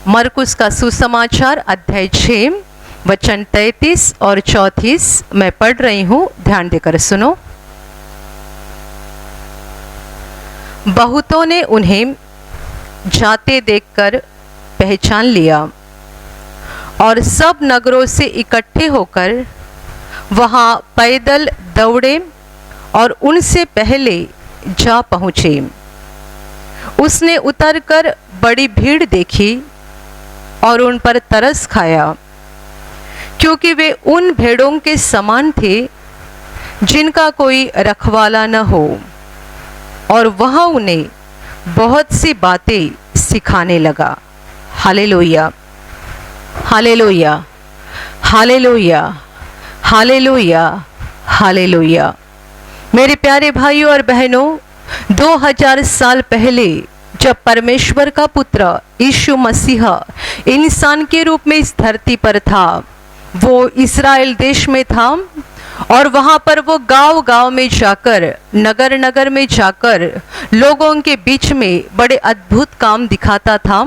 मरकुस का सुसमाचार अध्याय 6 वचन 33 और 34 मैं पढ़ रही हूँ, ध्यान देकर सुनो। बहुतों ने उन्हें जाते देखकर पहचान लिया और सब नगरों से इकट्ठे होकर वहाँ पैदल दौड़े और उनसे पहले जा पहुँचे। उसने उतरकर बड़ी भीड़ देखी और उन पर तरस खाया, क्योंकि वे उन भेड़ों के समान थे जिनका कोई रखवाला न हो, और वहाँ उन्हें बहुत सी बातें सिखाने लगा। Hallelujah, hallelujah, hallelujah, hallelujah, hallelujah. मेरे प्यारे भाइयों और बहनों, 2000 साल पहले जब परमेश्वर का पुत्र यीशु मसीह इंसान के रूप में इस धरती पर था, वो इस्राएल देश में था और वहाँ पर वो गांव गांव में जाकर, नगर नगर में जाकर लोगों के बीच में बड़े अद्भुत काम दिखाता था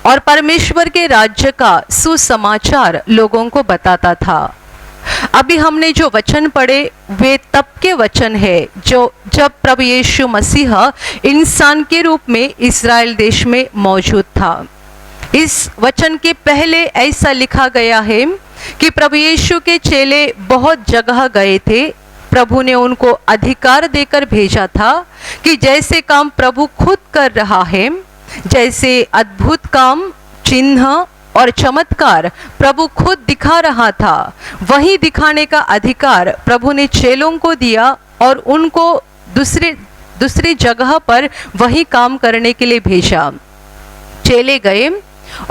और परमेश्वर के राज्य का सुसमाचार लोगों को बताता था। अभी हमने जो वचन पढ़े वे तब के वचन है जो जब प्रभु यीशु मसीह इंसान के रूप में इस्राएल देश में मौजूद था। इस वचन के पहले ऐसा लिखा गया है कि प्रभु यीशु के चेले बहुत जगह गए थे। प्रभु ने उनको अधिकार देकर भेजा था कि जैसे काम प्रभु खुद कर रहा है, जैसे अद्भुत काम, चिन्ह और चमत्कार प्रभु खुद दिखा रहा था, वही दिखाने का अधिकार प्रभु ने चेलों को दिया और उनको दूसरी जगह पर वही काम करने के लिए भेजा। चेले गए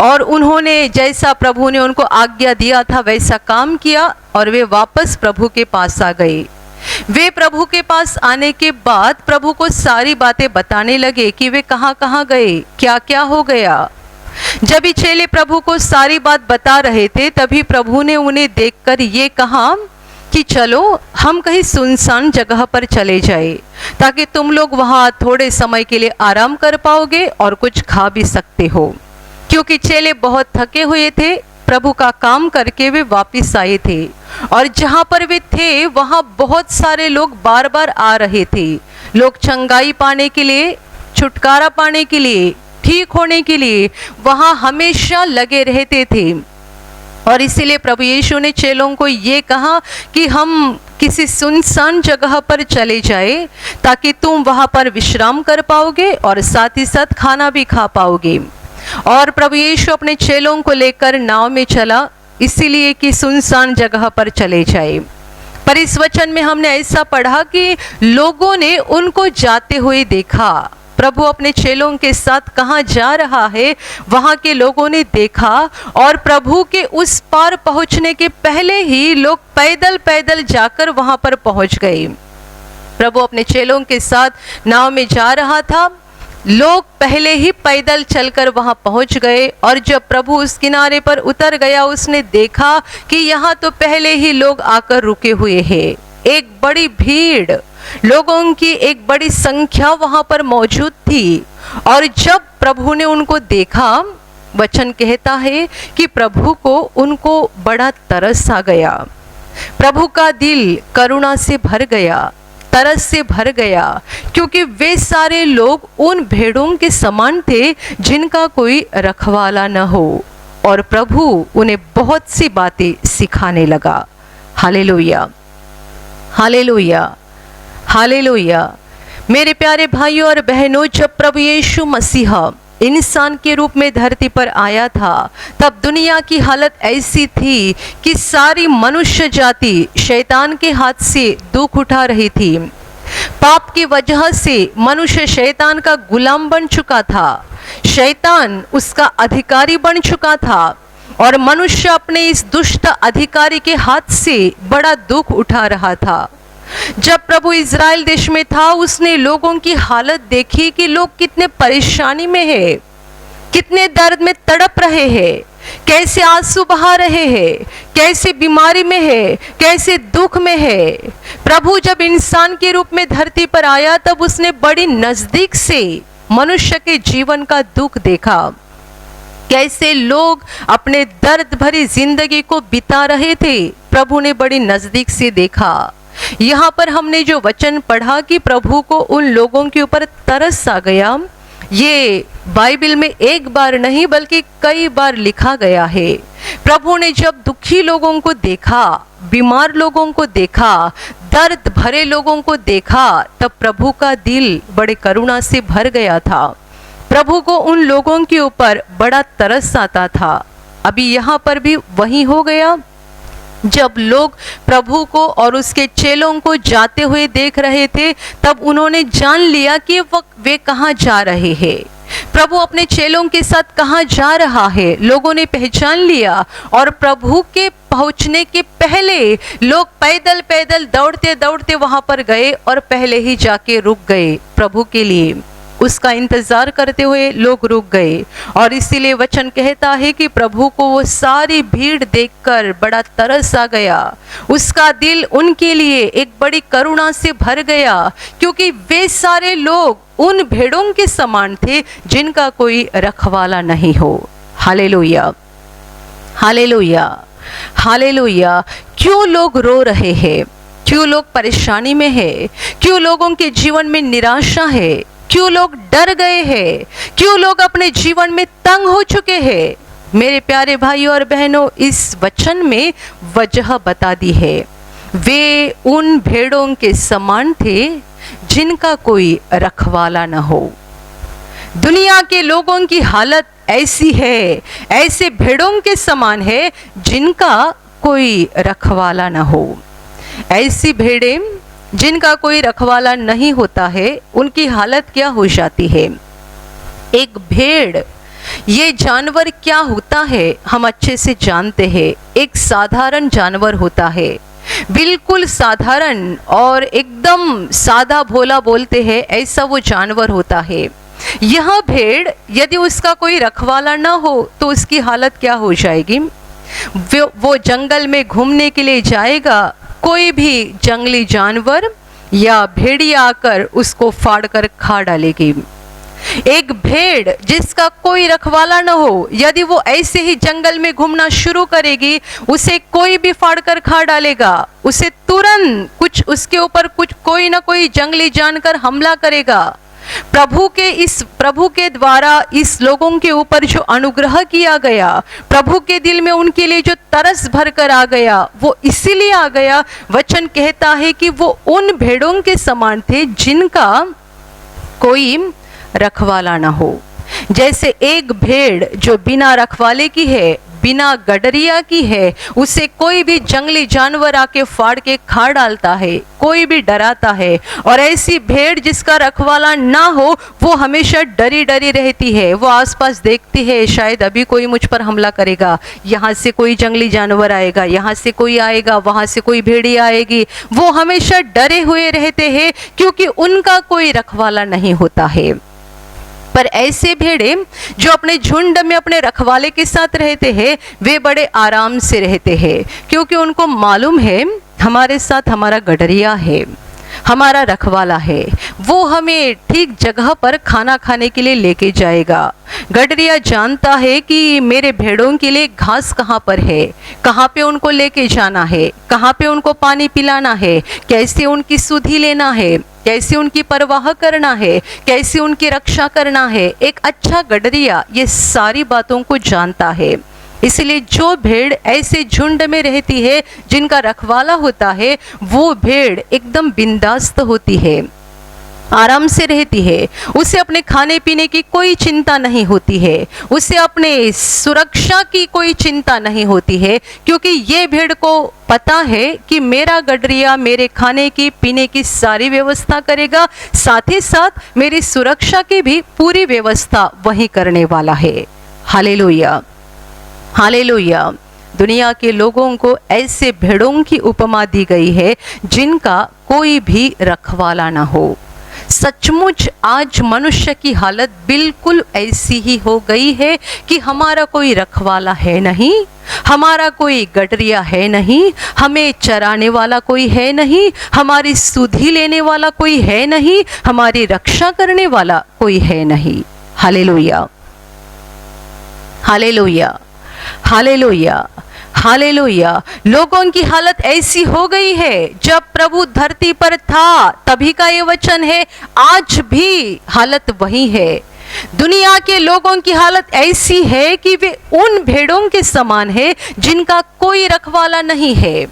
और उन्होंने जैसा प्रभु ने उनको आज्ञा दिया था वैसा काम किया और वे वापस प्रभु के पास आ गए। वे प्रभु के पास आने के बाद प्रभु को सारी बातें बताने लगे कि वे कहाँ कहाँ गए, क्या क्या हो गया। जब ये चेले प्रभु को सारी बात बता रहे थे, तभी प्रभु ने उन्हें देखकर ये कहा कि चलो हम कहीं सुनसान जगह पर चले जाए, ताकि तुम लोग वहाँ थोड़े समय के लिए आराम कर पाओगे और कुछ खा भी सकते हो। क्योंकि चेले बहुत थके हुए थे, प्रभु का काम करके वे वापस आए थे और जहाँ पर वे थे वहाँ बहुत सारे लोग बार बार आ रहे थे। लोग चंगाई पाने के लिए, छुटकारा पाने के लिए, ठीक होने के लिए वहाँ हमेशा लगे रहते थे। और इसीलिए प्रभु यीशु ने चेलों को ये कहा कि हम किसी सुनसान जगह पर चले जाए ताकि तुम वहाँ पर विश्राम कर पाओगे और साथ ही साथ खाना भी खा पाओगे। और प्रभु यीशु अपने चेलों को लेकर नाव में चला, इसीलिए कि सुनसान जगह पर चले जाए। पर इस वचन में हमने ऐसा पढ़ा कि लोगों ने उनको जाते हुए देखा। प्रभु अपने चेलों के साथ कहाँ जा रहा है, वहाँ के लोगों ने देखा और प्रभु के उस पार पहुँचने के पहले ही लोग पैदल पैदल जाकर वहाँ पर पहुँच गए। प्रभु अपने चेलों के साथ नाव में जा रहा था, लोग पहले ही पैदल चलकर वहां पहुंच गए और जब प्रभु उस किनारे पर उतर गया, उसने देखा कि यहाँ तो पहले ही लोग आकर रुके हुए हैं। एक बड़ी भीड़, लोगों की एक बड़ी संख्या वहां पर मौजूद थी और जब प्रभु ने उनको देखा, वचन कहता है कि प्रभु को उनको बड़ा तरस आ गया। प्रभु का दिल करुणा से भर गया, तरस से भर गया, क्योंकि वे सारे लोग उन भेड़ों के समान थे जिनका कोई रखवाला न हो और प्रभु उन्हें बहुत सी बातें सिखाने लगा। Hallelujah, hallelujah, hallelujah. मेरे प्यारे भाइयों और बहनों, जब प्रभु यीशु मसीह इंसान के रूप में धरती पर आया था, तब दुनिया की हालत ऐसी थी कि सारी मनुष्य जाति शैतान के हाथ से दुख उठा रही थी। पाप की वजह से मनुष्य शैतान का गुलाम बन चुका था, शैतान उसका अधिकारी बन चुका था और मनुष्य अपने इस दुष्ट अधिकारी के हाथ से बड़ा दुख उठा रहा था। जब प्रभु इज़राइल देश में था, उसने लोगों की हालत देखी कि लोग कितने परेशानी में है, कितने दर्द में तड़प रहे हैं, कैसे आंसू बहा रहे हैं, कैसे बीमारी में है, कैसे दुख में है। प्रभु जब इंसान के रूप में धरती पर आया, तब उसने बड़ी नजदीक से मनुष्य के जीवन का दुख देखा। कैसे लोग अपने दर्द भरी जिंदगी को बिता रहे थे, प्रभु ने बड़ी नजदीक से देखा। यहाँ पर हमने जो वचन पढ़ा कि प्रभु को उन लोगों के ऊपर तरस आ गया, ये बाइबल में एक बार नहीं बल्कि कई बार लिखा गया है। प्रभु ने जब दुखी लोगों को देखा, बीमार लोगों को देखा, दर्द भरे लोगों को देखा, तब प्रभु का दिल बड़े करुणा से भर गया था। प्रभु को उन लोगों के ऊपर बड़ा तरस आता था। अभी यहाँ पर भी वही हो गया। जब लोग प्रभु को और उसके चेलों को जाते हुए देख रहे थे, तब उन्होंने जान लिया कि वे कहाँ जा रहे हैं, प्रभु अपने चेलों के साथ कहाँ जा रहा है। लोगों ने पहचान लिया और प्रभु के पहुंचने के पहले लोग पैदल पैदल दौड़ते दौड़ते वहां पर गए और पहले ही जाके रुक गए। प्रभु के लिए उसका इंतजार करते हुए लोग रुक गए। और इसीलिए वचन कहता है कि प्रभु को वो सारी भीड़ देखकर बड़ा तरस आ गया। उसका दिल उनके लिए एक बड़ी करुणा से भर गया, क्योंकि वे सारे लोग उन भेड़ों के समान थे जिनका कोई रखवाला नहीं हो। Hallelujah, hallelujah, hallelujah. क्यों लोग रो रहे हैं? क्यों लोग परेशानी में है? क्यों लोगों के जीवन में निराशा है? क्यों लोग डर गए हैं? क्यों लोग अपने जीवन में तंग हो चुके हैं? मेरे प्यारे भाइयों और बहनों, इस वचन में वजह बता दी है। वे उन भेड़ों के समान थे जिनका कोई रखवाला न हो। दुनिया के लोगों की हालत ऐसी है, ऐसे भेड़ों के समान है जिनका कोई रखवाला न हो। ऐसी भेड़ें जिनका कोई रखवाला नहीं होता है, उनकी हालत क्या हो जाती है। एक भेड़, ये जानवर क्या होता है हम अच्छे से जानते हैं। एक साधारण जानवर होता है, बिल्कुल साधारण और एकदम सादा भोला बोलते हैं, ऐसा वो जानवर होता है। यह भेड़ यदि उसका कोई रखवाला ना हो तो उसकी हालत क्या हो जाएगी। वो जंगल में घूमने के लिए जाएगा, कोई भी जंगली जानवर या भेड़िया आकर उसको फाड़ कर खा डालेगी। एक भेड़ जिसका कोई रखवाला न हो, यदि वो ऐसे ही जंगल में घूमना शुरू करेगी, उसे कोई भी फाड़ कर खा डालेगा। उसे तुरंत कुछ उसके ऊपर कुछ कोई ना कोई जंगली जानकर हमला करेगा। प्रभु के द्वारा इस लोगों के ऊपर जो अनुग्रह किया गया, प्रभु के दिल में उनके लिए जो तरस भर कर आ गया, वो इसीलिए आ गया। वचन कहता है कि वो उन भेड़ों के समान थे जिनका कोई रखवाला ना हो। जैसे एक भेड़ जो बिना रखवाले की है, बिना गडरिया की है, उसे कोई भी जंगली जानवर आके फाड़ के खा डालता है, कोई भी डराता है। और ऐसी भेड़ जिसका रखवाला ना हो, वो हमेशा डरी डरी रहती है। वो आसपास देखती है, शायद अभी कोई मुझ पर हमला करेगा, यहाँ से कोई जंगली जानवर आएगा, यहाँ से कोई आएगा, वहाँ से कोई भेड़ी आएगी। वो हमेशा डरे हुए रहते हैं क्योंकि उनका कोई रखवाला नहीं होता है। पर ऐसे भेड़े जो अपने झुंड में अपने रखवाले के साथ रहते हैं, वे बड़े आराम से रहते हैं, क्योंकि उनको मालूम है हमारे साथ हमारा गडरिया है, हमारा रखवाला है। वो हमें ठीक जगह पर खाना खाने के लिए लेके जाएगा। गडरिया जानता है कि मेरे भेड़ों के लिए घास कहाँ पर है, कहाँ पे उनको लेके जाना है, कहाँ पे उनको पानी पिलाना है, कैसे उनकी सुधि लेना है, कैसे उनकी परवाह करना है, कैसे उनकी रक्षा करना है। एक अच्छा गडरिया ये सारी बातों को जानता है। इसलिए जो भेड़ ऐसे झुंड में रहती है जिनका रखवाला होता है, वो भेड़ एकदम बिंदास्त होती है, आराम से रहती है। उसे अपने खाने पीने की कोई चिंता नहीं होती है, उसे अपने सुरक्षा की कोई चिंता नहीं होती है, क्योंकि ये भेड़ को पता है कि मेरा गडरिया मेरे खाने की पीने की सारी व्यवस्था करेगा, साथ ही साथ मेरी सुरक्षा की भी पूरी व्यवस्था वही करने वाला है। Hallelujah, hallelujah. दुनिया के लोगों को ऐसे भेड़ों की उपमा दी गई है जिनका कोई भी रखवाला ना हो। सचमुच आज मनुष्य की हालत बिल्कुल ऐसी ही हो गई है कि हमारा कोई रखवाला है नहीं, हमारा कोई गडरिया है नहीं, हमें चराने वाला कोई है नहीं, हमारी सुधि लेने वाला कोई है नहीं, हमारी रक्षा करने वाला कोई है नहीं। हालेलुया। Hallelujah, hallelujah, hallelujah. लोगों की हालत ऐसी हो गई है, जब प्रभु धरती पर था तभी का ये वचन है, आज भी हालत वही है। दुनिया के लोगों की हालत ऐसी है कि वे उन भेड़ों के समान है जिनका कोई रखवाला नहीं है।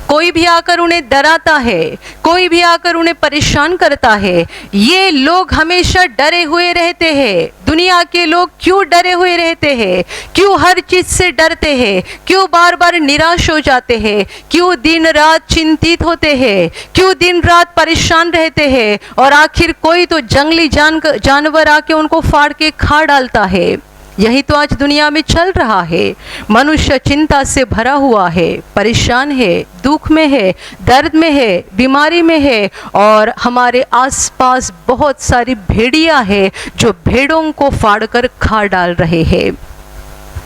कोई भी आकर उन्हें डराता है, कोई भी आकर उन्हें परेशान करता है। ये लोग हमेशा डरे हुए रहते हैं। दुनिया के लोग क्यों डरे हुए रहते हैं? क्यों हर चीज से डरते हैं? क्यों बार बार निराश हो जाते हैं? क्यों दिन रात चिंतित होते हैं? क्यों दिन रात परेशान रहते हैं? और आखिर कोई तो जंगली जानवर आके उनको फाड़ के खा डालता है। यही तो आज दुनिया में चल रहा है। मनुष्य चिंता से भरा हुआ है, परेशान है, दुख में है, दर्द में है, बीमारी में है, और हमारे आसपास बहुत सारी भेड़िया है जो भेड़ों को फाड़कर खा डाल रहे हैं।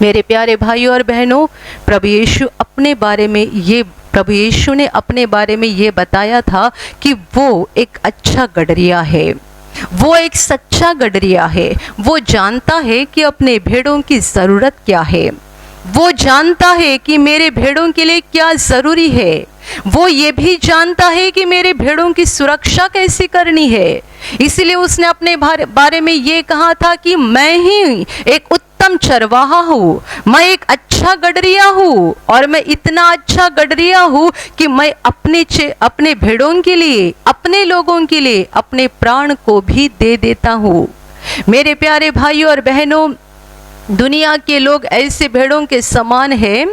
मेरे प्यारे भाइयों और बहनों, प्रभु यीशु ने अपने बारे में ये बताया था कि वो एक अच्छा गडरिया है, वो एक सच्चा गडरिया है। वो जानता है कि अपने भेड़ों की ज़रूरत क्या है, वो जानता है कि मेरे भेड़ों के लिए क्या ज़रूरी है, वो ये भी जानता है कि मेरे भेड़ों की सुरक्षा कैसे करनी है। इसलिए उसने अपने बारे में ये कहा था कि मैं ही एक उत्तम चरवाहा हूँ, मैं एक अच्छा गडरिया हूँ, और मैं इतना अच्छा गडरिया हूँ कि मैं अपने भेड़ों के लिए, अपने लोगों के लिए अपने प्राण को भी दे देता हूँ। मेरे प्यारे भाइयों और बहनों, दुनिया के लोग ऐसे भेड़ों के समान हैं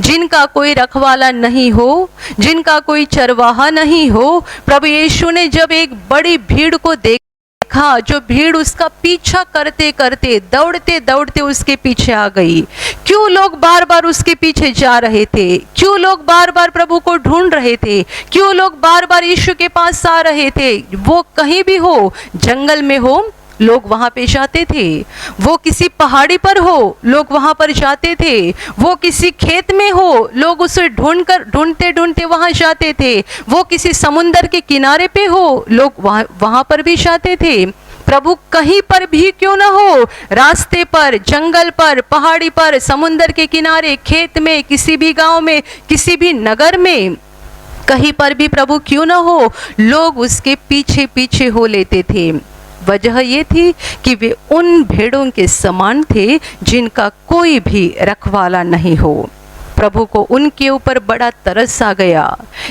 जिनका कोई रखवाला नहीं हो, जिनका कोई चरवाहा नहीं हो। प्रभु यीशु ने जब एक बड़ी भीड़ को देखा, जो भीड़ उसका पीछा करते करते, दौड़ते दौड़ते उसके पीछे आ गई। क्यों लोग बार बार उसके पीछे जा रहे थे? क्यों लोग बार बार प्रभु को ढूंढ रहे थे? क्यों लोग बार बार यीशु के पास आ रहे थे? वो कहीं भी हो, जंगल में हो, लोग वहां पे जाते थे। वो किसी पहाड़ी पर हो, लोग वहां पर जाते थे। वो किसी खेत में हो, लोग उसे ढूंढते ढूंढते वहां जाते थे। वो किसी समुंदर के किनारे पे हो, लोग वहां पर भी जाते थे। प्रभु कहीं पर भी क्यों ना हो, रास्ते पर, जंगल पर, पहाड़ी पर, समुंदर के किनारे, खेत में, किसी भी गांव में, किसी भी नगर में, कहीं पर भी प्रभु क्यों ना हो, लोग उसके पीछे पीछे हो लेते थे। वजह ये थी कि वे उन भेड़ों के समान थे जिनका कोई भी रखवाला नहीं हो। प्रभु को उनके ऊपर बड़ा तरस आ गया।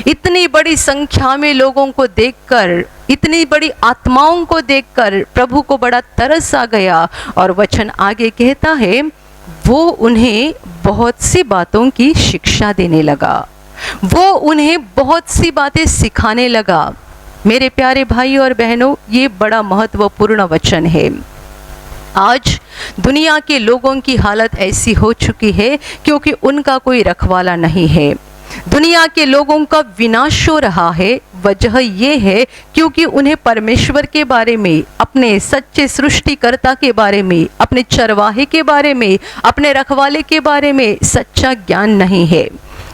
इतनी बड़ी संख्या में लोगों को देखकर, इतनी बड़ी आत्माओं को देखकर प्रभु को बड़ा तरस आ गया। और वचन आगे कहता है, वो उन्हें बहुत सी बातों की शिक्षा देने लगा, वो उन्हें बहुत सी बातें सिखाने लगा। मेरे प्यारे भाई और बहनों, ये बड़ा महत्वपूर्ण वचन है। आज दुनिया के लोगों की हालत ऐसी हो चुकी है क्योंकि उनका कोई रखवाला नहीं है। दुनिया के लोगों का विनाश हो रहा है। वजह यह है क्योंकि उन्हें परमेश्वर के बारे में, अपने सच्चे सृष्टिकर्ता के बारे में, अपने चरवाहे के बारे में, अपने रखवाले के बारे में सच्चा ज्ञान नहीं है।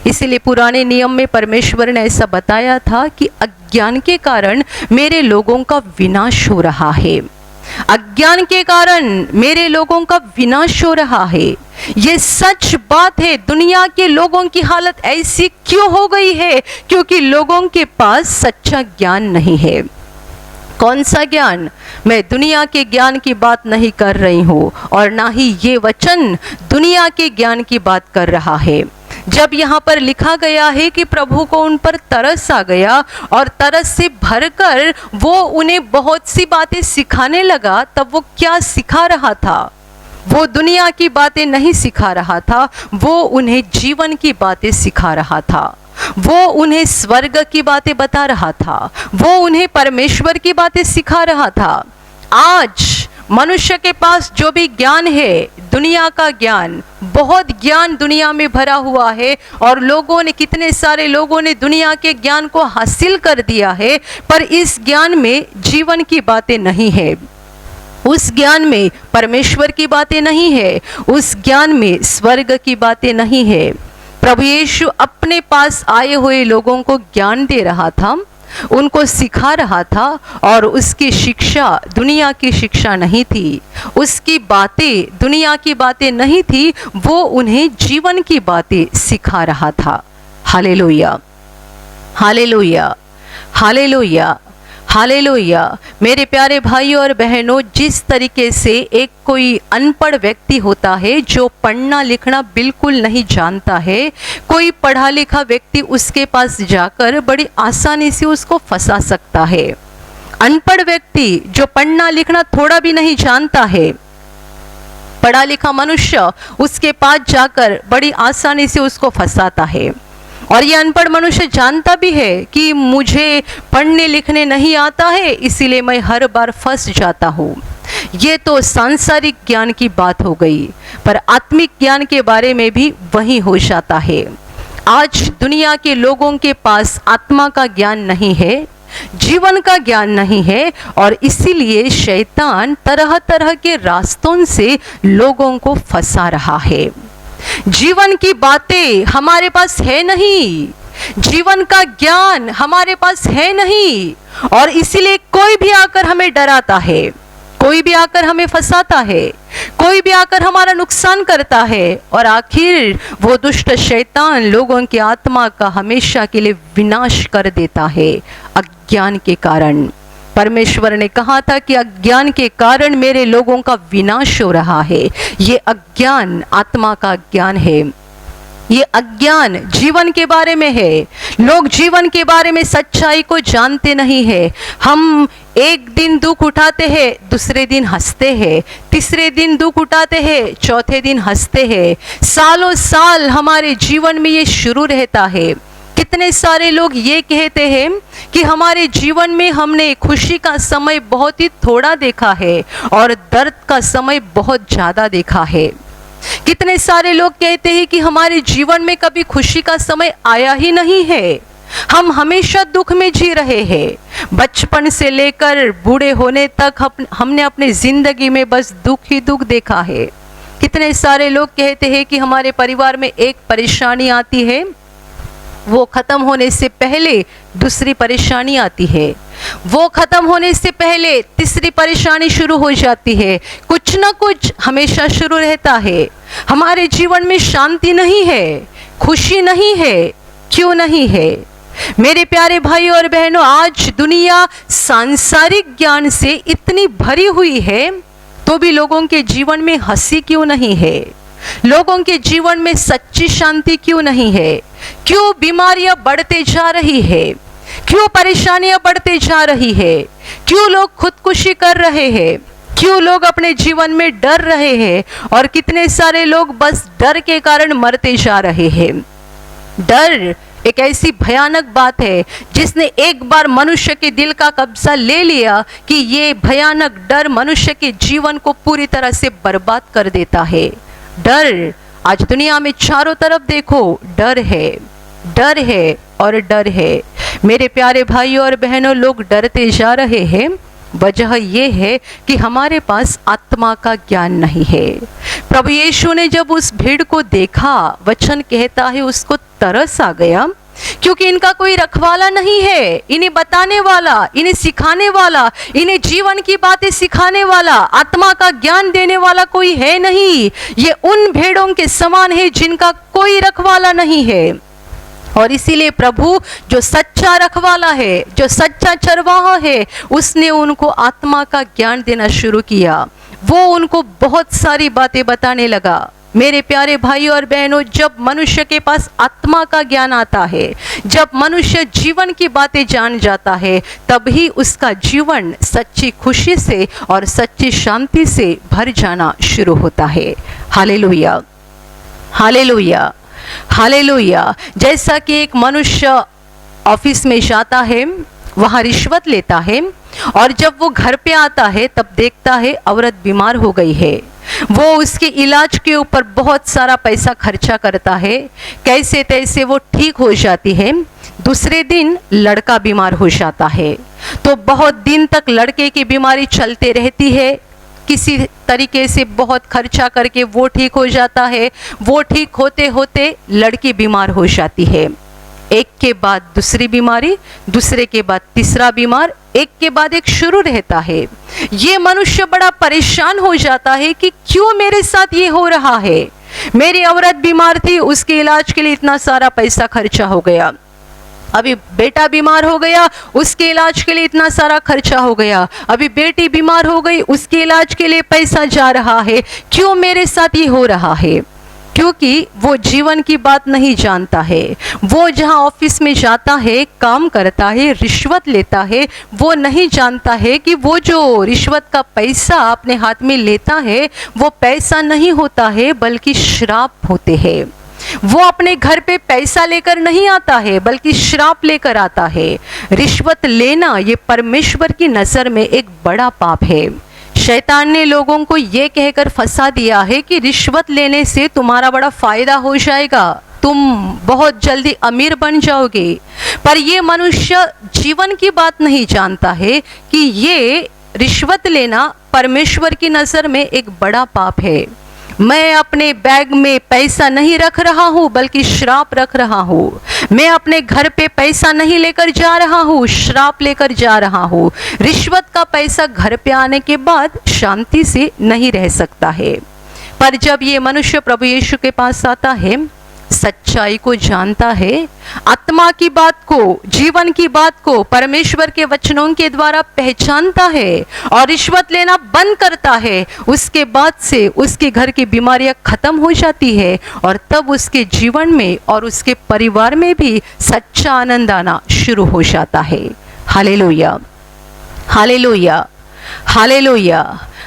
इसीलिए पुराने नियम में परमेश्वर ने ऐसा बताया था कि अज्ञान के कारण मेरे लोगों का विनाश हो रहा है, अज्ञान के कारण मेरे लोगों का विनाश हो रहा है। ये सच बात है। दुनिया के लोगों की हालत ऐसी क्यों हो गई है? क्योंकि लोगों के पास सच्चा ज्ञान नहीं है। कौन सा ज्ञान? मैं दुनिया के ज्ञान की बात नहीं कर रही हूँ, और ना ही ये वचन दुनिया के ज्ञान की बात कर रहा है। जब यहाँ पर लिखा गया है कि प्रभु को उन पर तरस आ गया और तरस से भरकर वो उन्हें बहुत सी बातें सिखाने लगा, तब वो क्या सिखा रहा था? वो दुनिया की बातें नहीं सिखा रहा था, वो उन्हें जीवन की बातें सिखा रहा था। वो उन्हें स्वर्ग की बातें बता रहा था, वो उन्हें परमेश्वर की बातें सिखा रहा था। आज मनुष्य के पास जो भी ज्ञान है, दुनिया का ज्ञान, बहुत ज्ञान दुनिया में भरा हुआ है, और लोगों ने, कितने सारे लोगों ने दुनिया के ज्ञान को हासिल कर दिया है, पर इस ज्ञान में जीवन की बातें नहीं है, उस ज्ञान में परमेश्वर की बातें नहीं है, उस ज्ञान में स्वर्ग की बातें नहीं है। प्रभु यीशु अपने पास आए हुए लोगों को ज्ञान दे रहा था, उनको सिखा रहा था और उसकी शिक्षा दुनिया की शिक्षा नहीं थी, उसकी बातें दुनिया की बातें नहीं थी, वो उन्हें जीवन की बातें सिखा रहा था। Hallelujah, hallelujah, hallelujah, hallelujah. मेरे प्यारे भाइयों और बहनों, जिस तरीके से एक कोई अनपढ़ व्यक्ति होता है जो पढ़ना लिखना बिल्कुल नहीं जानता है, कोई पढ़ा लिखा व्यक्ति उसके पास जाकर बड़ी आसानी से उसको फंसा सकता है। अनपढ़ व्यक्ति जो पढ़ना लिखना थोड़ा भी नहीं जानता है, पढ़ा लिखा मनुष्य उसके पास जाकर बड़ी आसानी से उसको फंसाता है। और ये अनपढ़ मनुष्य जानता भी है कि मुझे पढ़ने लिखने नहीं आता है, इसीलिए मैं हर बार फंस जाता हूँ। ये तो सांसारिक ज्ञान की बात हो गई, पर आत्मिक ज्ञान के बारे में भी वही हो जाता है। आज दुनिया के लोगों के पास आत्मा का ज्ञान नहीं है, जीवन का ज्ञान नहीं है, और इसीलिए शैतान तरह तरह के रास्तों से लोगों को फंसा रहा है। जीवन की बातें हमारे पास है नहीं, जीवन का ज्ञान हमारे पास है नहीं, और इसीलिए कोई भी आकर हमें डराता है, कोई भी आकर हमें फंसाता है, कोई भी आकर हमारा नुकसान करता है, और आखिर वो दुष्ट शैतान लोगों की आत्मा का हमेशा के लिए विनाश कर देता है अज्ञान के कारण। परमेश्वर ने कहा था कि अज्ञान के कारण मेरे लोगों का विनाश हो रहा है। ये अज्ञान आत्मा का ज्ञान है, ये अज्ञान जीवन के बारे में है। लोग जीवन के बारे में सच्चाई को जानते नहीं है। हम एक दिन दुख उठाते हैं, दूसरे दिन हंसते हैं, तीसरे दिन दुख उठाते हैं, चौथे दिन हंसते हैं। सालों साल हमारे जीवन में ये शुरू रहता है। कितने सारे लोग ये कहते हैं कि हमारे जीवन में हमने खुशी का समय बहुत ही थोड़ा देखा है और दर्द का समय बहुत ज़्यादा देखा है। कितने सारे लोग कहते हैं कि हमारे जीवन में कभी खुशी का समय आया ही नहीं है, हम हमेशा दुख में जी रहे हैं। बचपन से लेकर बूढ़े होने तक हमने अपनी जिंदगी में बस दुख ही दुख देखा है। कितने सारे लोग कहते हैं कि हमारे परिवार में एक परेशानी आती है, वो खत्म होने से पहले दूसरी परेशानी आती है, वो खत्म होने से पहले तीसरी परेशानी शुरू हो जाती है। कुछ ना कुछ हमेशा शुरू रहता है। हमारे जीवन में शांति नहीं है, खुशी नहीं है। क्यों नहीं है? मेरे प्यारे भाई और बहनों, आज दुनिया सांसारिक ज्ञान से इतनी भरी हुई है, तो भी लोगों के जीवन में हंसी क्यों नहीं है? लोगों के जीवन में सच्ची शांति क्यों नहीं है? क्यों बीमारियां बढ़ते जा रही है? क्यों परेशानियां बढ़ते जा रही है? क्यों लोग खुदकुशी कर रहे हैं? क्यों लोग अपने जीवन में डर रहे हैं? और कितने सारे लोग बस डर के कारण मरते जा रहे हैं। डर एक ऐसी भयानक बात है जिसने एक बार मनुष्य के दिल का कब्जा ले लिया कि ये भयानक डर मनुष्य के जीवन को पूरी तरह से बर्बाद कर देता है। डर, आज दुनिया में चारों तरफ देखो डर है, डर है और डर है। मेरे प्यारे भाइयों और बहनों, लोग डरते जा रहे हैं। वजह यह है कि हमारे पास आत्मा का ज्ञान नहीं है। प्रभु यीशु ने जब उस भीड़ को देखा, वचन कहता है उसको तरस आ गया, क्योंकि इनका कोई रखवाला नहीं है, इन्हें बताने वाला, इन्हें सिखाने वाला, इन्हें जीवन की बातें सिखाने वाला, आत्मा का ज्ञान देने वाला कोई है नहीं। ये उन भेड़ों के समान है जिनका कोई रखवाला नहीं है। और इसीलिए प्रभु जो सच्चा रखवाला है, जो सच्चा चरवाहा है, उसने उनको आत्मा का ज्ञान देना शुरू किया। वो उनको बहुत सारी बातें बताने लगा। मेरे प्यारे भाई और बहनों, जब मनुष्य के पास आत्मा का ज्ञान आता है, जब मनुष्य जीवन की बातें जान जाता है, तभी उसका जीवन सच्ची खुशी से और सच्ची शांति से भर जाना शुरू होता है। Hallelujah, hallelujah, hallelujah. जैसा कि एक मनुष्य ऑफिस में जाता है, वहाँ रिश्वत लेता है, और जब वो घर पे आता है तब देखता है औरत बीमार हो गई है। वो उसके इलाज के ऊपर बहुत सारा पैसा खर्चा करता है, कैसे तैसे वो ठीक हो जाती है। दूसरे दिन लड़का बीमार हो जाता है, तो बहुत दिन तक लड़के की बीमारी चलते रहती है। किसी तरीके से बहुत खर्चा करके वो ठीक हो जाता है। वो ठीक होते होते लड़की बीमार हो जाती है। एक के बाद दूसरी बीमारी, दूसरे के बाद तीसरा बीमार, एक के बाद एक शुरू रहता है। ये मनुष्य बड़ा परेशान हो जाता है कि क्यों मेरे साथ ये हो रहा है। मेरी औरत बीमार थी, उसके इलाज के लिए इतना सारा पैसा खर्चा हो गया। अभी बेटा बीमार हो गया, उसके इलाज के लिए इतना सारा खर्चा हो गया। अभी बेटी बीमार हो गई, उसके इलाज के लिए पैसा जा रहा है। क्यों मेरे साथ ये हो रहा है? क्योंकि वो जीवन की बात नहीं जानता है। वो जहाँ ऑफिस में जाता है, काम करता है, रिश्वत लेता है, वो नहीं जानता है कि वो जो रिश्वत का पैसा अपने हाथ में लेता है वो पैसा नहीं होता है बल्कि श्राप होते हैं। वो अपने घर पे पैसा लेकर नहीं आता है बल्कि श्राप लेकर आता है। रिश्वत लेना ये परमेश्वर की नज़र में एक बड़ा पाप है। शैतान ने लोगों को ये कहकर फंसा दिया है कि रिश्वत लेने से तुम्हारा बड़ा फायदा हो जाएगा, तुम बहुत जल्दी अमीर बन जाओगे। पर ये मनुष्य जीवन की बात नहीं जानता है कि ये रिश्वत लेना परमेश्वर की नज़र में एक बड़ा पाप है। मैं अपने बैग में पैसा नहीं रख रहा हूँ बल्कि श्राप रख रहा हूँ। मैं अपने घर पे पैसा नहीं लेकर जा रहा हूँ, श्राप लेकर जा रहा हूँ। रिश्वत का पैसा घर पे आने के बाद शांति से नहीं रह सकता है। पर जब ये मनुष्य प्रभु यीशु के पास आता है, सच्चाई को जानता है, आत्मा की बात को, जीवन की बात को परमेश्वर के वचनों के द्वारा पहचानता है और रिश्वत लेना बंद करता है, उसके बाद से उसके घर की बीमारियां खत्म हो जाती है और तब उसके जीवन में और उसके परिवार में भी सच्चा आनंद आना शुरू हो जाता है। Hallelujah, hallelujah, hallelujah,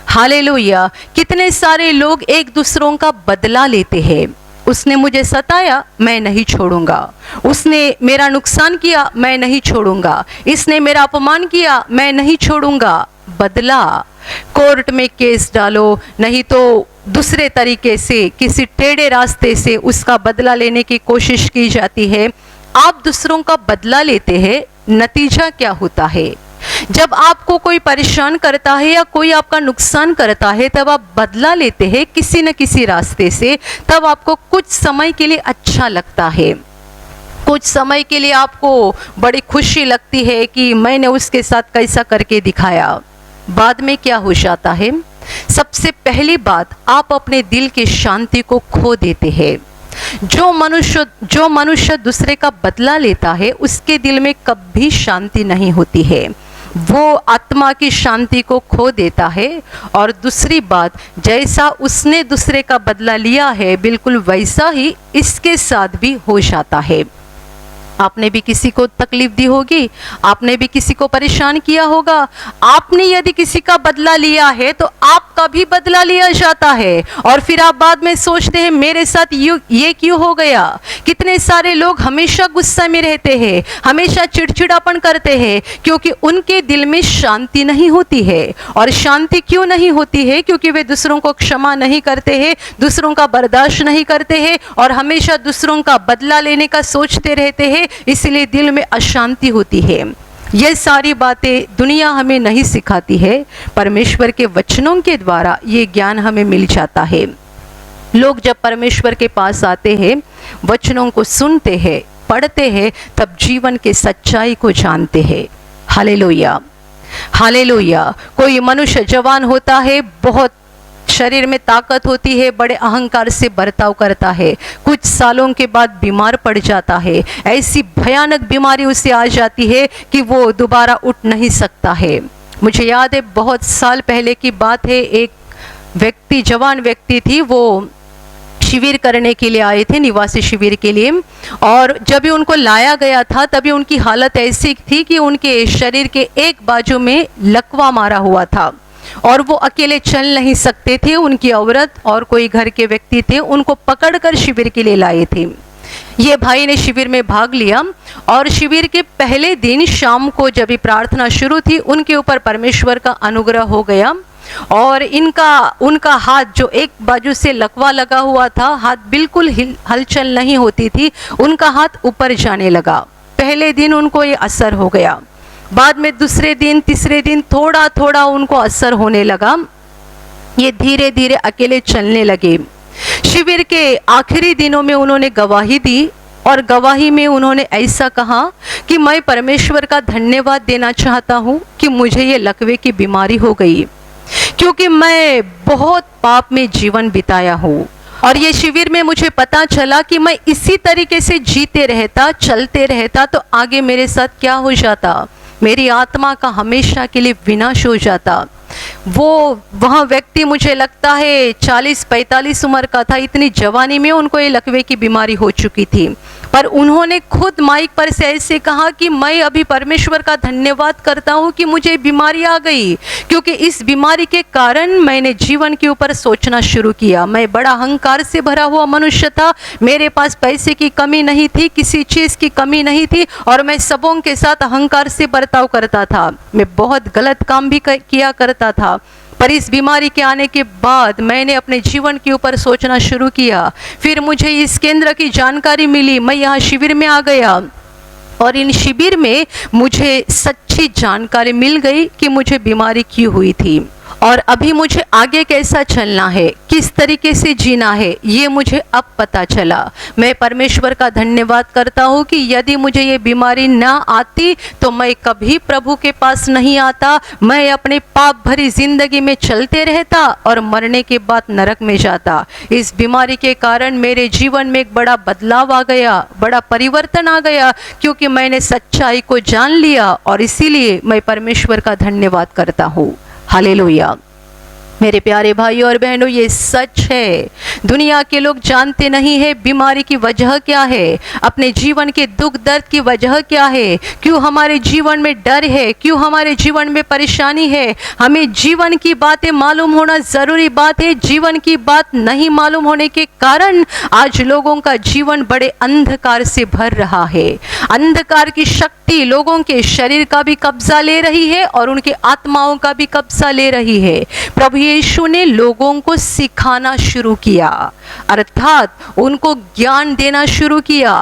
hallelujah. कितने सारे लोग एक दूसरों का बदला लेते हैं। उसने मुझे सताया, मैं नहीं छोड़ूंगा। उसने मेरा नुकसान किया, मैं नहीं छोड़ूंगा। इसने मेरा अपमान किया, मैं नहीं छोड़ूंगा। बदला, कोर्ट में केस डालो, नहीं तो दूसरे तरीके से किसी टेढ़े रास्ते से उसका बदला लेने की कोशिश की जाती है। आप दूसरों का बदला लेते हैं, नतीजा क्या होता है? जब आपको कोई परेशान करता है या कोई आपका नुकसान करता है, तब आप बदला लेते हैं किसी न किसी रास्ते से। तब आपको कुछ समय के लिए अच्छा लगता है, कुछ समय के लिए आपको बड़ी खुशी लगती है कि मैंने उसके साथ कैसा करके दिखाया। बाद में क्या हो जाता है? सबसे पहली बात, आप अपने दिल की शांति को खो देते हैं। जो मनुष्य दूसरे का बदला लेता है, उसके दिल में कभी शांति नहीं होती है। वो आत्मा की शांति को खो देता है। और दूसरी बात, जैसा उसने दूसरे का बदला लिया है, बिल्कुल वैसा ही इसके साथ भी हो जाता है। आपने भी किसी को तकलीफ दी होगी, आपने भी किसी को परेशान किया होगा। आपने यदि किसी का बदला लिया है तो आपका भी बदला लिया जाता है और फिर आप बाद में सोचते हैं मेरे साथ ये क्यों हो गया। कितने सारे लोग हमेशा गुस्सा में रहते हैं, हमेशा चिड़चिड़ापन करते हैं, क्योंकि उनके दिल में शांति नहीं होती है। और शांति क्यों नहीं होती है? क्योंकि वे दूसरों को क्षमा नहीं करते हैं, दूसरों का बर्दाश्त नहीं करते हैं और हमेशा दूसरों का बदला लेने का सोचते रहते हैं, इसलिए दिल में अशांति होती है। ये सारी बातें दुनिया हमें नहीं सिखाती है, परमेश्वर के वचनों के द्वारा ये ज्ञान हमें मिल जाता है। लोग जब परमेश्वर के पास आते हैं, वचनों को सुनते हैं, पढ़ते हैं, तब जीवन के सच्चाई को जानते हैं। Hallelujah, hallelujah. कोई मनुष्य जवान होता है, बहुत शरीर में ताकत होती है, बड़े अहंकार से बर्ताव करता है, कुछ सालों के बाद बीमार पड़ जाता है। ऐसी भयानक बीमारी उसे आ जाती है कि वो दोबारा उठ नहीं सकता है। मुझे याद है, बहुत साल पहले की बात है, एक व्यक्ति, जवान व्यक्ति थी, वो शिविर करने के लिए आए थे, निवासी शिविर के लिए। और जब भी उनको लाया गया था, तभी उनकी हालत ऐसी थी कि उनके शरीर के एक बाजू में लकवा मारा हुआ था और वो अकेले चल नहीं सकते थे। उनकी औरत और कोई घर के व्यक्ति थे, उनको पकड़कर शिविर के लिए लाए थे। ये भाई ने शिविर में भाग लिया और शिविर के पहले दिन शाम को जब भी प्रार्थना शुरू थी, उनके ऊपर परमेश्वर का अनुग्रह हो गया और उनका हाथ, जो एक बाजू से लकवा लगा हुआ था, हाथ बिल्कुल हलचल नहीं होती थी, उनका हाथ ऊपर जाने लगा। पहले दिन उनको ये असर हो गया, बाद में दूसरे दिन, तीसरे दिन थोड़ा थोड़ा उनको असर होने लगा। ये धीरे धीरे अकेले चलने लगे। शिविर के आखिरी दिनों में उन्होंने गवाही दी और गवाही में उन्होंने ऐसा कहा कि मैं परमेश्वर का धन्यवाद देना चाहता हूँ कि मुझे ये लकवे की बीमारी हो गई, क्योंकि मैं बहुत पाप में जीवन बिताया हूँ। और ये शिविर में मुझे पता चला कि मैं इसी तरीके से जीते रहता, चलते रहता तो आगे मेरे साथ क्या हो जाता, मेरी आत्मा का हमेशा के लिए विनाश हो जाता। वह व्यक्ति मुझे लगता है 40-45 उम्र का था, इतनी जवानी में उनको ये लकवे की बीमारी हो चुकी थी। पर उन्होंने खुद माइक पर से ऐसे कहा कि मैं अभी परमेश्वर का धन्यवाद करता हूँ कि मुझे बीमारी आ गई, क्योंकि इस बीमारी के कारण मैंने जीवन के ऊपर सोचना शुरू किया। मैं बड़ा अहंकार से भरा हुआ मनुष्य था, मेरे पास पैसे की कमी नहीं थी, किसी चीज़ की कमी नहीं थी, और मैं सबों के साथ अहंकार से बर्ताव करता था। मैं बहुत गलत काम भी किया करता था। पर इस बीमारी के आने के बाद मैंने अपने जीवन के ऊपर सोचना शुरू किया। फिर मुझे इस केंद्र की जानकारी मिली, मैं यहाँ शिविर में आ गया और इन शिविर में मुझे सच्ची जानकारी मिल गई कि मुझे बीमारी क्यों हुई थी और अभी मुझे आगे कैसा चलना है, किस तरीके से जीना है, ये मुझे अब पता चला। मैं परमेश्वर का धन्यवाद करता हूँ कि यदि मुझे ये बीमारी ना आती तो मैं कभी प्रभु के पास नहीं आता, मैं अपने पाप भरी जिंदगी में चलते रहता और मरने के बाद नरक में जाता। इस बीमारी के कारण मेरे जीवन में एक बड़ा बदलाव आ गया, बड़ा परिवर्तन आ गया, क्योंकि मैंने सच्चाई को जान लिया और इसीलिए मैं परमेश्वर का धन्यवाद करता हूँ। हालेलुया। मेरे प्यारे भाइयों और बहनों, ये सच है। दुनिया के लोग जानते नहीं है बीमारी की वजह क्या है, अपने जीवन के दुख दर्द की वजह क्या है, क्यों हमारे जीवन में डर है, क्यों हमारे जीवन में परेशानी है। हमें जीवन की बातें मालूम होना ज़रूरी बात है। जीवन की बात नहीं मालूम होने के कारण आज लोगों का जीवन बड़े अंधकार से भर रहा है। अंधकार की शक्ति लोगों के शरीर का भी कब्जा ले रही है और उनके आत्माओं का भी कब्जा ले रही है। प्रभु यीशु ने लोगों को सिखाना शुरू किया, अर्थात उनको ज्ञान देना शुरू किया,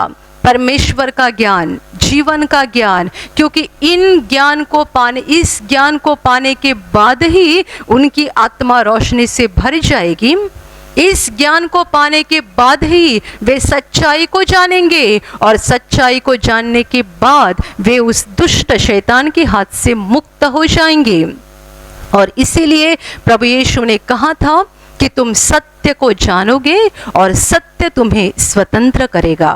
परमेश्वर का ज्ञान, जीवन का ज्ञान, क्योंकि इस ज्ञान को पाने के बाद ही उनकी आत्मा रोशनी से भर जाएगी। इस ज्ञान को पाने के बाद ही वे सच्चाई को जानेंगे और सच्चाई को जानने के बाद वे उस दुष्ट शैतान के हाथ से मुक्त हो जाएंगे। और इसीलिए प्रभु यीशु ने कहा था कि तुम सत्य को जानोगे और सत्य तुम्हें स्वतंत्र करेगा।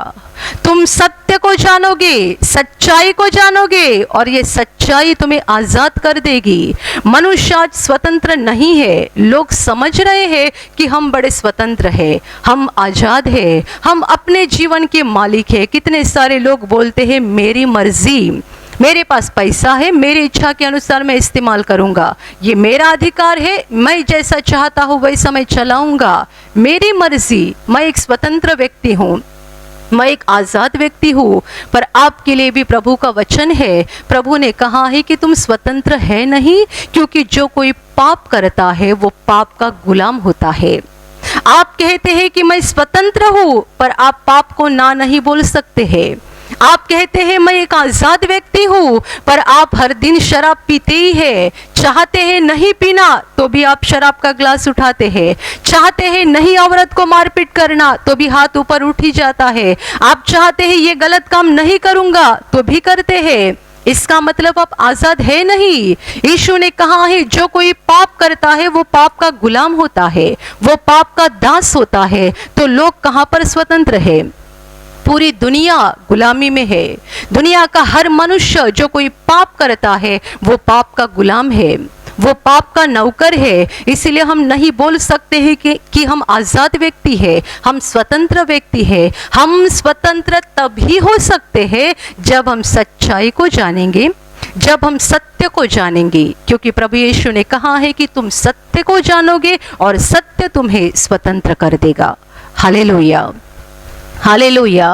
तुम सत्य को जानोगे, सच्चाई को जानोगे और ये सच्चाई तुम्हें आज़ाद कर देगी। मनुष्य आज स्वतंत्र नहीं है। लोग समझ रहे हैं कि हम बड़े स्वतंत्र हैं, हम आज़ाद हैं, हम अपने जीवन के मालिक हैं। कितने सारे लोग बोलते हैं मेरी मर्जी, मेरे पास पैसा है, मेरी इच्छा के अनुसार मैं इस्तेमाल करूंगा, ये मेरा अधिकार है, मैं जैसा चाहता हूँ वैसा मैं चलाऊंगा, मेरी मर्जी, मैं एक स्वतंत्र व्यक्ति हूँ, मैं एक आज़ाद व्यक्ति हूँ। पर आपके लिए भी प्रभु का वचन है, प्रभु ने कहा है कि तुम स्वतंत्र है नहीं, क्योंकि जो कोई पाप करता है वो पाप का गुलाम होता है। आप कहते हैं कि मैं स्वतंत्र हूँ, पर आप पाप को ना नहीं बोल सकते हैं। आप कहते हैं मैं एक आज़ाद व्यक्ति हूँ, पर आप हर दिन शराब पीते ही हैं। चाहते हैं नहीं पीना तो भी आप शराब का ग्लास उठाते हैं। चाहते हैं नहीं औरत को मारपीट करना तो भी हाथ ऊपर उठ ही जाता है। आप चाहते हैं ये गलत काम नहीं करूँगा तो भी करते हैं। इसका मतलब आप आज़ाद है नहीं। यीशु ने कहा है जो कोई पाप करता है वो पाप का गुलाम होता है, वो पाप का दास होता है। तो लोग कहाँ पर स्वतंत्र है? पूरी दुनिया गुलामी में है। दुनिया का हर मनुष्य जो कोई पाप करता है वो पाप का गुलाम है, वो पाप का नौकर है। इसलिए हम नहीं बोल सकते हैं कि हम आज़ाद व्यक्ति है, हम स्वतंत्र व्यक्ति है। हम स्वतंत्र तभी हो सकते हैं जब हम सच्चाई को जानेंगे, जब हम सत्य को जानेंगे, क्योंकि प्रभु यीशु ने कहा है कि तुम सत्य को जानोगे और सत्य तुम्हें स्वतंत्र कर देगा। Hallelujah, hallelujah,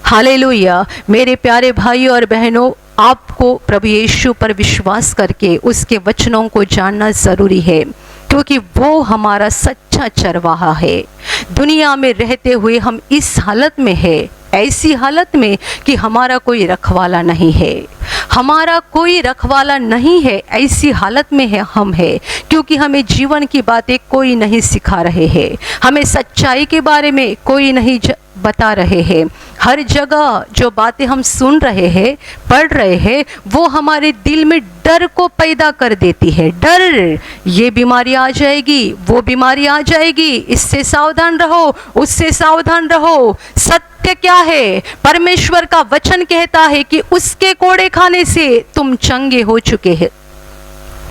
hallelujah. मेरे प्यारे भाइयों और बहनों, आपको प्रभु यीशु पर विश्वास करके उसके वचनों को जानना ज़रूरी है, क्योंकि वो हमारा सच्चा चरवाहा है। दुनिया में रहते हुए हम इस हालत में है, ऐसी हालत में कि हमारा कोई रखवाला नहीं है, हमारा कोई रखवाला नहीं है, ऐसी हालत में है हम है, क्योंकि हमें जीवन की बातें कोई नहीं सिखा रहे हैं, हमें सच्चाई के बारे में कोई नहीं बता रहे हैं। हर जगह जो बातें हम सुन रहे हैं, पढ़ रहे हैं, वो हमारे दिल में डर को पैदा कर देती है। डर, ये बीमारी आ जाएगी, वो बीमारी आ जाएगी, इससे सावधान रहो, उससे सावधान रहो। सत्य क्या है? परमेश्वर का वचन कहता है कि उसके कोड़े खाने से तुम चंगे हो चुके हैं।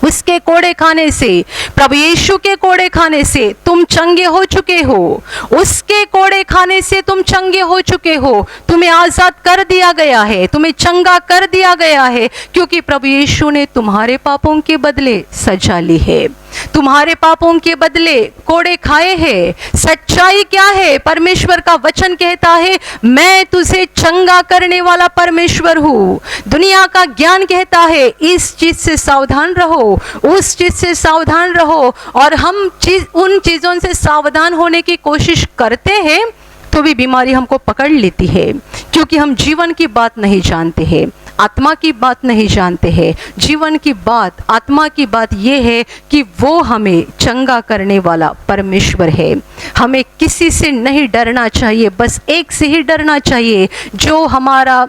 उसके कोड़े खाने से, प्रभु यीशु के कोड़े खाने से तुम चंगे हो चुके हो। उसके कोड़े खाने से तुम चंगे हो चुके हो। तुम्हें आजाद कर दिया गया है, तुम्हें चंगा कर दिया गया है, क्योंकि प्रभु यीशु ने तुम्हारे पापों के बदले सजा ली है, तुम्हारे पापों के बदले कोड़े खाए हैं। सच्चाई क्या है? परमेश्वर का वचन कहता है, मैं तुझे चंगा करने वाला परमेश्वर हूँ। दुनिया का ज्ञान कहता है, इस चीज से सावधान रहो, उस चीज से सावधान रहो, और हम उन चीजों से सावधान होने की कोशिश करते हैं तो भी बीमारी हमको पकड़ लेती है, क्योंकि हम जीवन की बात नहीं जानते हैं, आत्मा की बात नहीं जानते हैं। जीवन की बात, आत्मा की बात यह है कि वो हमें चंगा करने वाला परमेश्वर है। हमें किसी से नहीं डरना चाहिए, बस एक से ही डरना चाहिए, जो हमारा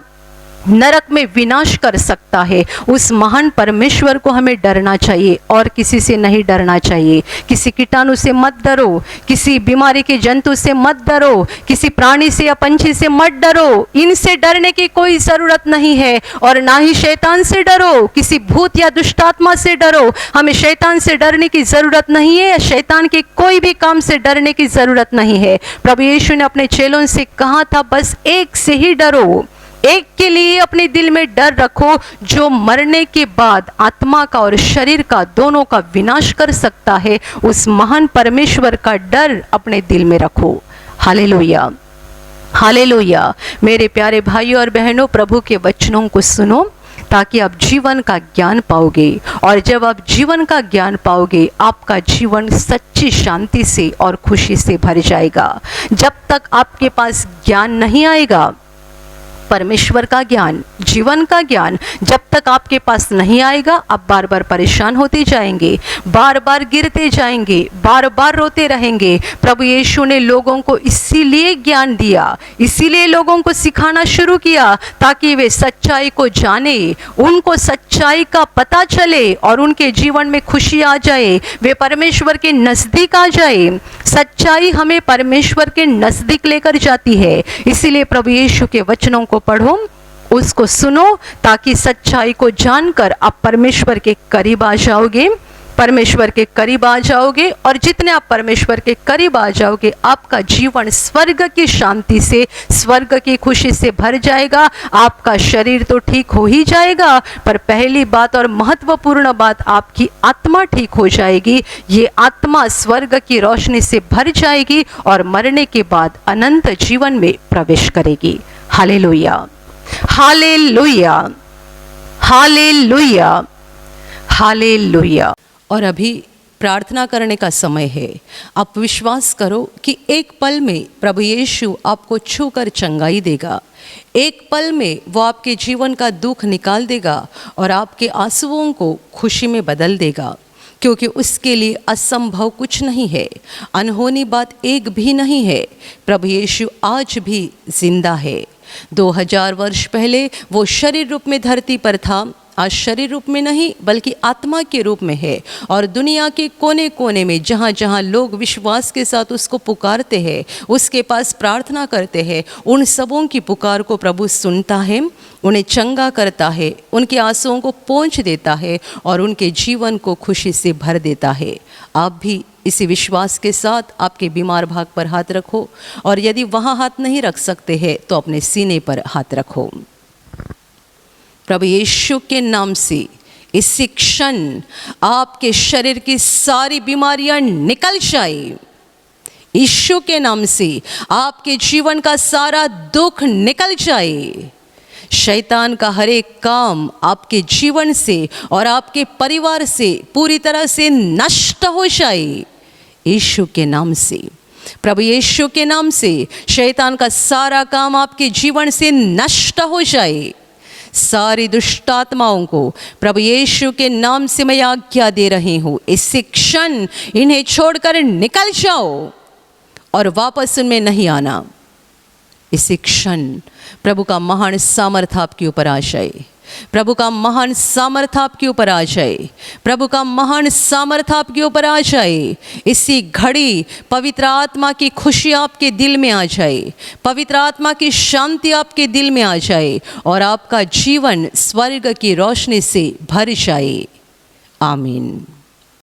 नरक में विनाश कर सकता है। उस महान परमेश्वर को हमें डरना चाहिए, और किसी से नहीं डरना चाहिए। किसी कीटाणु से मत डरो, किसी बीमारी के जंतु से मत डरो, किसी प्राणी से या पंछी से मत डरो। इनसे डरने की कोई ज़रूरत नहीं है, और ना ही शैतान से डरो, किसी भूत या दुष्ट आत्मा से डरो। हमें शैतान से डरने की ज़रूरत नहीं है, शैतान के कोई भी काम से डरने की ज़रूरत नहीं है। प्रभु यीशु ने अपने चेलों से कहा था, बस एक से ही डरो, एक के लिए अपने दिल में डर रखो, जो मरने के बाद आत्मा का और शरीर का दोनों का विनाश कर सकता है। उस महान परमेश्वर का डर अपने दिल में रखो। Hallelujah, hallelujah. मेरे प्यारे भाइयों और बहनों, प्रभु के वचनों को सुनो, ताकि आप जीवन का ज्ञान पाओगे, और जब आप जीवन का ज्ञान पाओगे, आपका जीवन सच्ची शांति से और खुशी से भर जाएगा। जब तक आपके पास ज्ञान नहीं आएगा, परमेश्वर का ज्ञान, जीवन का ज्ञान, जब तक आपके पास नहीं आएगा, आप बार बार परेशान होते जाएंगे, बार बार गिरते जाएंगे, बार बार रोते रहेंगे। प्रभु यीशु ने लोगों को इसीलिए ज्ञान दिया, इसीलिए लोगों को सिखाना शुरू किया, ताकि वे सच्चाई को जाने, उनको सच्चाई का पता चले, और उनके जीवन में खुशी आ जाए, वे परमेश्वर के नज़दीक आ जाए। सच्चाई हमें परमेश्वर के नज़दीक लेकर जाती है। इसीलिए प्रभु यीशु के वचनों को पढ़ो, उसको सुनो, ताकि सच्चाई को जानकर आप परमेश्वर के करीब आ जाओगे, परमेश्वर के करीब आ जाओगे। और जितने आप परमेश्वर के करीब आ जाओगे, आपका जीवन स्वर्ग की शांति से, स्वर्ग की खुशी से भर जाएगा। आपका शरीर तो ठीक हो ही जाएगा, पर पहली बात और महत्वपूर्ण बात, आपकी आत्मा ठीक हो जाएगी। ये आत्मा स्वर्ग की रोशनी से भर जाएगी, और मरने के बाद अनंत जीवन में प्रवेश करेगी। Hallelujah, hallelujah, hallelujah, hallelujah. और अभी प्रार्थना करने का समय है। आप विश्वास करो कि एक पल में प्रभु यीशु आपको छूकर चंगाई देगा। एक पल में वो आपके जीवन का दुख निकाल देगा, और आपके आंसुओं को खुशी में बदल देगा, क्योंकि उसके लिए असंभव कुछ नहीं है, अनहोनी बात एक भी नहीं है। प्रभु यीशु आज भी जिंदा है। 2000 वर्ष पहले वो शरीर रूप में धरती पर था, आज शरीर रूप में नहीं बल्कि आत्मा के रूप में है, और दुनिया के कोने कोने में जहाँ जहाँ लोग विश्वास के साथ उसको पुकारते हैं, उसके पास प्रार्थना करते हैं, उन सबों की पुकार को प्रभु सुनता है, उन्हें चंगा करता है, उनके आंसुओं को पोंछ देता है, और उनके जीवन को खुशी से भर देता है। आप भी इसी विश्वास के साथ आपके बीमार भाग पर हाथ रखो, और यदि वहाँ हाथ नहीं रख सकते हैं तो अपने सीने पर हाथ रखो। प्रभु यीशु के नाम से इसी क्षण आपके शरीर की सारी बीमारियां निकल जाए। यीशु के नाम से आपके जीवन का सारा दुख निकल जाए। शैतान का हर एक काम आपके जीवन से और आपके परिवार से पूरी तरह से नष्ट हो जाए। यीशु के नाम से, प्रभु यीशु के नाम से शैतान का सारा काम आपके जीवन से नष्ट हो जाए। सारी दुष्ट आत्माओं को प्रभु यीशु के नाम से मैं आज्ञा दे रही हूँ, इसी क्षण इन्हें छोड़कर निकल जाओ और वापस उनमें नहीं आना। इसी क्षण प्रभु का महान सामर्थ आपके ऊपर आ जाए, प्रभु का महान सामर्थ आपके ऊपर आ जाए, प्रभु का महान सामर्थ आपके ऊपर आ जाए। इसी घड़ी पवित्र आत्मा की खुशी आपके दिल में आ जाए, पवित्र आत्मा की शांति आपके दिल में आ जाए और आपका जीवन स्वर्ग की रोशनी से भर जाए। आमीन।